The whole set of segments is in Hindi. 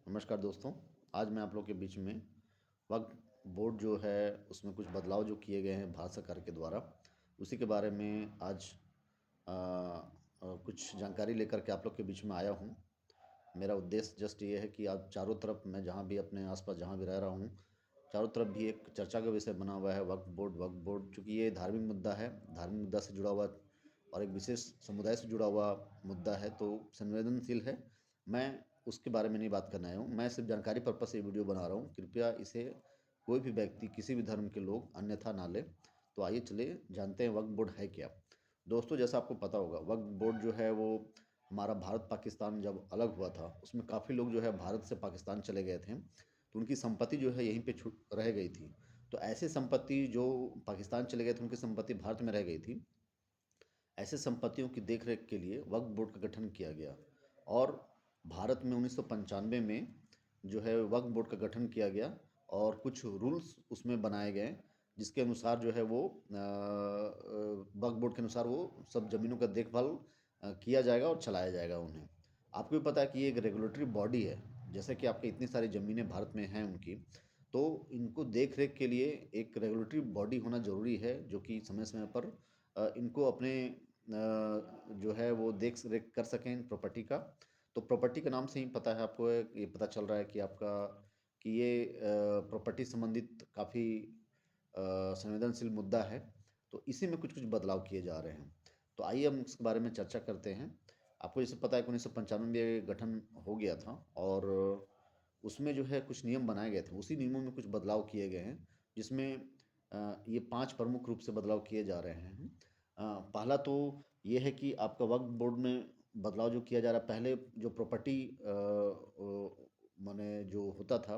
नमस्कार दोस्तों। आज मैं आप लोग के बीच में वक्फ बोर्ड जो है उसमें कुछ बदलाव जो किए गए हैं भारत सरकार के द्वारा, उसी के बारे में आज कुछ जानकारी लेकर के आप लोग के बीच में आया हूँ। मेरा उद्देश्य जस्ट ये है कि आज चारों तरफ मैं जहाँ भी अपने आसपास जहाँ भी रह रहा हूँ, चारों तरफ भी एक चर्चा का विषय बना हुआ है वक्फ बोर्ड चूँकि ये धार्मिक मुद्दा है, धार्मिक मुद्दा से जुड़ा हुआ और एक विशेष समुदाय से जुड़ा हुआ मुद्दा है, तो संवेदनशील है। मैं उसके बारे में नहीं बात करने आया हूँ, मैं सिर्फ जानकारी पर्पस से वीडियो बना रहा हूँ। कृपया इसे कोई भी व्यक्ति, किसी भी धर्म के लोग अन्यथा ना ले। तो आइए चले जानते हैं वक्फ बोर्ड है क्या। दोस्तों, जैसा आपको पता होगा, वक्फ बोर्ड जो है वो हमारा भारत पाकिस्तान जब अलग हुआ था, उसमें काफ़ी लोग जो है भारत से पाकिस्तान चले गए थे, तो उनकी संपत्ति जो है यहीं पे छूट रह गई थी। तो ऐसे संपत्ति जो पाकिस्तान चले गए थे, उनकी संपत्ति भारत में रह गई थी, ऐसे संपत्तियों की देखरेख के लिए वक्फ बोर्ड का गठन किया गया। और भारत में 1995 में जो है वक्फ बोर्ड का गठन किया गया और कुछ रूल्स उसमें बनाए गए, जिसके अनुसार जो है वो वक्फ बोर्ड के अनुसार वो सब ज़मीनों का देखभाल किया जाएगा और चलाया जाएगा उन्हें। आपको भी पता है कि ये एक रेगुलेटरी बॉडी है। जैसे कि आपके इतनी सारी ज़मीनें भारत में हैं उनकी, तो इनको देख रेख के लिए एक रेगुलेटरी बॉडी होना ज़रूरी है, जो कि समय समय पर इनको अपने जो है वो देख रेख कर सकें इन प्रॉपर्टी का। तो प्रॉपर्टी के नाम से ही पता है आपको, ये पता चल रहा है कि आपका कि ये प्रॉपर्टी संबंधित काफ़ी संवेदनशील मुद्दा है। तो इसी में कुछ कुछ बदलाव किए जा रहे हैं। तो आइए हम इसके बारे में चर्चा करते हैं। आपको जैसे पता है कि 1995 में ये गठन हो गया था और उसमें जो है कुछ नियम बनाए गए थे, उसी नियमों में कुछ बदलाव किए गए हैं, जिसमें ये 5 प्रमुख रूप से बदलाव किए जा रहे हैं। पहला तो ये है कि आपका वक्फ बोर्ड में बदलाव जो किया जा रहा है, पहले जो प्रॉपर्टी माने जो होता था,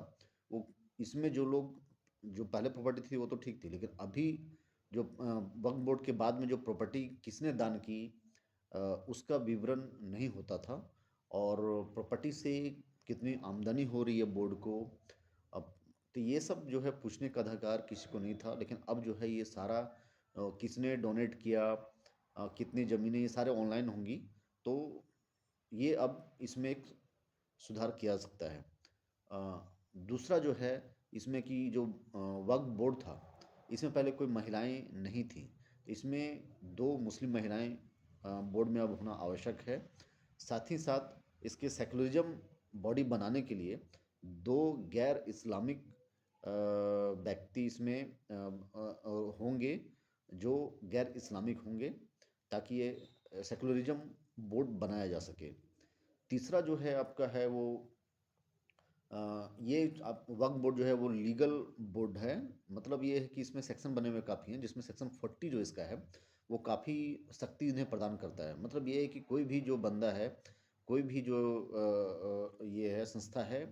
वो इसमें जो लोग जो पहले प्रॉपर्टी थी वो तो ठीक थी, लेकिन अभी जो वक्फ बोर्ड के बाद में जो प्रॉपर्टी किसने दान की, उसका विवरण नहीं होता था। और प्रॉपर्टी से कितनी आमदनी हो रही है बोर्ड को, अब तो ये सब जो है पूछने का अधिकार किसी को नहीं था। लेकिन अब जो है ये सारा किसने डोनेट किया, कितनी ज़मीनें, ये सारे ऑनलाइन होंगी। तो ये अब इसमें एक सुधार किया जा सकता है। दूसरा जो है इसमें कि जो वक्फ बोर्ड था, इसमें पहले कोई महिलाएं नहीं थी, तो इसमें 2 मुस्लिम महिलाएं बोर्ड में अब होना आवश्यक है। साथ ही साथ इसके सेकुलरिज्म बॉडी बनाने के लिए 2 गैर इस्लामिक व्यक्ति इसमें होंगे, जो गैर इस्लामिक होंगे, ताकि ये सेकुलरिज्म बोर्ड बनाया जा सके। तीसरा जो है आपका है वो ये आप वक्फ बोर्ड जो है वो लीगल बोर्ड है। मतलब ये है कि इसमें सेक्शन बने हुए काफ़ी हैं, जिसमें सेक्शन 40 जो इसका है वो काफ़ी सख्ती इन्हें प्रदान करता है। मतलब ये है कि कोई भी जो बंदा है, कोई भी जो ये है संस्था है,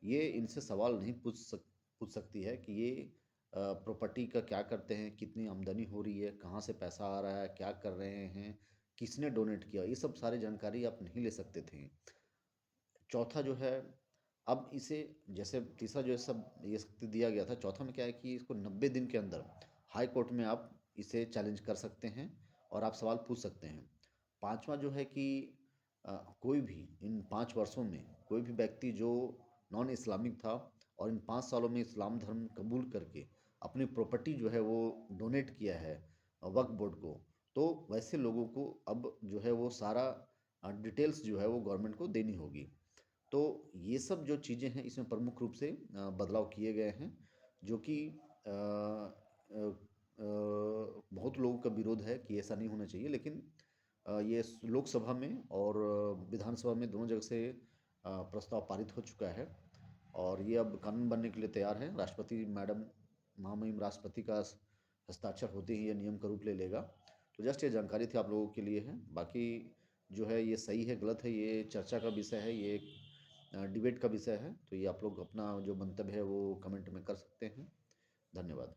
ये इनसे सवाल नहीं पूछ सकती है कि ये प्रॉपर्टी का क्या करते हैं, कितनी आमदनी हो रही है, कहाँ से पैसा आ रहा है, क्या कर रहे हैं, किसने डोनेट किया, ये सब सारी जानकारी आप नहीं ले सकते थे। चौथा जो है, अब इसे जैसे तीसरा जो है सब ये शक्ति दिया गया था, चौथा में क्या है कि इसको 90 दिन के अंदर हाई कोर्ट में आप इसे चैलेंज कर सकते हैं और आप सवाल पूछ सकते हैं। पांचवा जो है कि कोई भी इन 5 वर्षों में कोई भी व्यक्ति जो नॉन इस्लामिक था और इन 5 सालों में इस्लाम धर्म कबूल करके अपनी प्रॉपर्टी जो है वो डोनेट किया है वक्फ बोर्ड को, तो वैसे लोगों को अब जो है वो सारा डिटेल्स जो है वो गवर्नमेंट को देनी होगी। तो ये सब जो चीज़ें हैं इसमें प्रमुख रूप से बदलाव किए गए हैं, जो कि बहुत लोगों का विरोध है कि ऐसा नहीं होना चाहिए। लेकिन ये लोकसभा में और विधानसभा में दोनों जगह से प्रस्ताव पारित हो चुका है और ये अब कानून बनने के लिए तैयार है। राष्ट्रपति मैडम, महामहिम राष्ट्रपति का हस्ताक्षर होते ही ये नियम का रूप ले लेगा। तो जस्ट ये जानकारी थी आप लोगों के लिए है। बाकी जो है ये सही है गलत है, ये चर्चा का विषय है, ये डिबेट का विषय है। तो ये आप लोग अपना जो मंतव्य है वो कमेंट में कर सकते हैं। धन्यवाद।